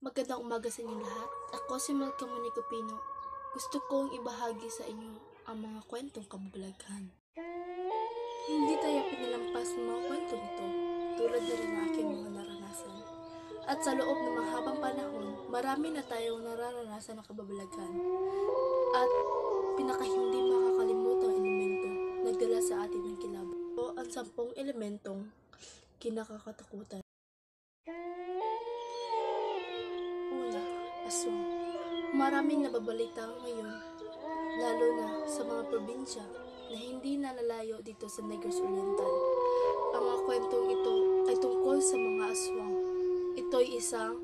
Magandang umaga sa inyo lahat. Ako si Malcolm Monico Pino. Gusto kong ibahagi sa inyo ang mga kwentong kababalaghan. Hindi tayo pinilampas ng mga kwentong ito, tulad na rin ng aking mga naranasan. At sa loob ng mahabang panahon, marami na tayong nararanasan ng kababalaghan. At pinaka-hindi makakalimutang elemento nagdala sa atin ng kilabot. Ito ang 10 elementong kinakakatakutan. Una, aswang. Maraming nababalita ngayon, lalo na sa mga probinsya na hindi nalalayo dito sa Negros Oriental. Ang mga kwentong ito ay tungkol sa mga aswang. Ito'y isang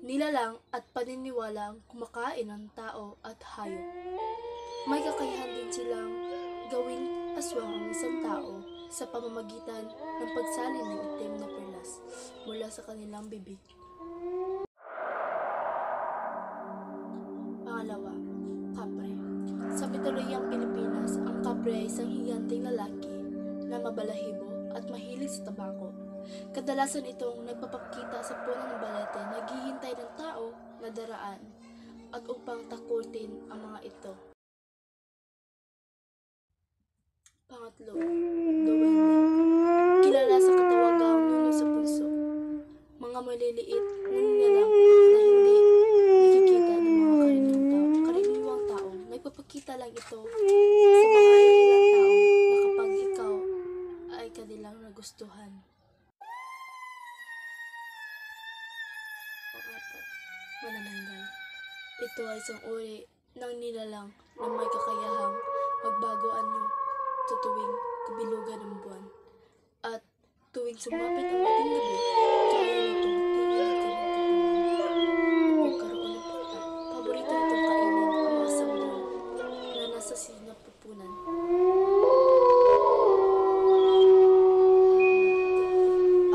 nilalang at paniniwalang kumakain ng tao at hayop. May kakayahan din silang gawing aswang ang isang tao sa pamamagitan ng pagsalin ng itim na perlas mula sa kanilang bibig. Pangalawa, kapre. Sa mitolohiyang Pilipinas, ang kapre ay isang higanteng lalaki na mabalahibo at mahilig sa tabako. Kadalasan itong nagpapakita sa puno ng balete, naghihintay ng tao na daraan at upang takutin ang mga ito. Pangatlo, duwende. Kilala sa katawagang nuno sa puso. Mga maliliit na nilalang na hindi nakikita ng mga karaniwang tao. Nagpapakita lang ito sa mga ilang tao na kapag ikaw ay kanilang nagustuhan. Pangapat, manananggal. Ito ay isang uri ng nilalang na may kakayahang magbago anyo sa tuwing kabilugan ng buwan. At tuwing sumapit ang ating gabi, kaya nitong tingin ang kanyang katawan upang karoon ng pakta. Paborito nitong kainin ang mga sanggol na nasa sinapupunan.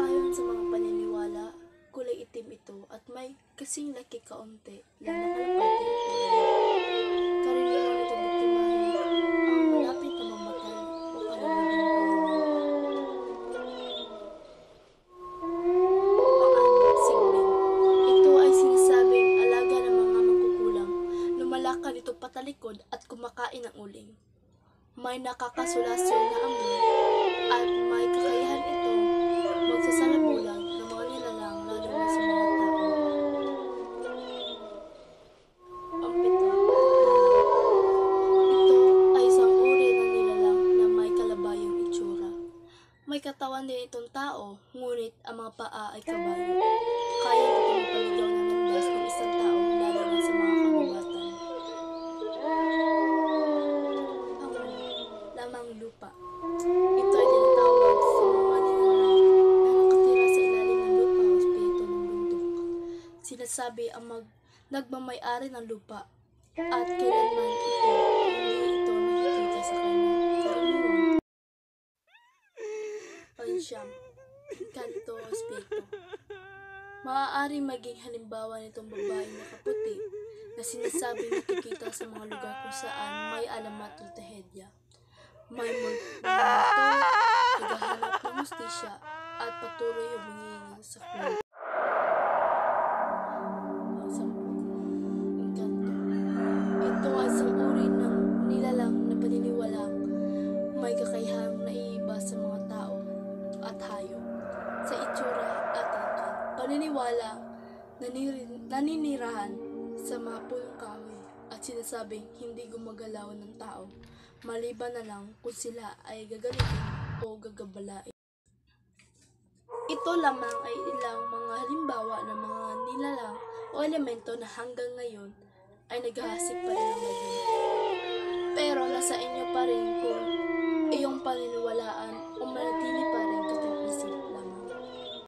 Ayon sa mga paniniwala, kulay itim ito at may kasing laki kaunti lang na kalapati. Karaniwan nitong biktimahin ang malapit na mamatay o kaluluwang payaman. Sigbin. Ito ay sinasabing alaga ng mga mangkukulam. Lumalakad ito patalikod at kumakain ng uling. May nakakasulasyon na amoy at may kakayahan itong magsasalabulag ng mga nilalang lalo na sa mga tao. Ang pito, nilalang. Ito ay isang uri ng nilalang na may kalabayong itsura. May katawan din itong tao, ngunit ang mga paa ay kabayo. Kaya nito magpaligaw ng landas ng isang tao lalo na sa mga kagubatan. Panghuli, lamang lupa. Ito ay tinatawag sa mga nilalang na nakatira sa ilalim ng lupa o espiritu ng bundok. Sinasabi ang nagmamay-ari ng lupa at kailanman hindi ito nakikita sa kanyang karaniwang pansyam, kanto o espiritu. Maaari maging halimbawa nitong babaeng nakaputi na sinasabing nakikita sa mga lugar kung saan may alamat o trahedya. May multo, naghahanap ng hustisya at patuloy humingi sa kulay. Engkanto. Ito ay isang uri ng nilalang na paniniwalang may kakayahang naiiba sa mga tao at hayop sa itsura at angkan. Paniniwala naninirahan sa mga punong kahoy at sinasabing hindi gumagalaw ng tao maliban na lang kung sila ay gagalitin o gagabalain. Ito lamang ay ilang mga halimbawa ng mga nilalang o elemento na hanggang ngayon ay naghahasik pa rin ng maging. Pero nasa inyo pa rin kung iyong paniniwalaan o manatili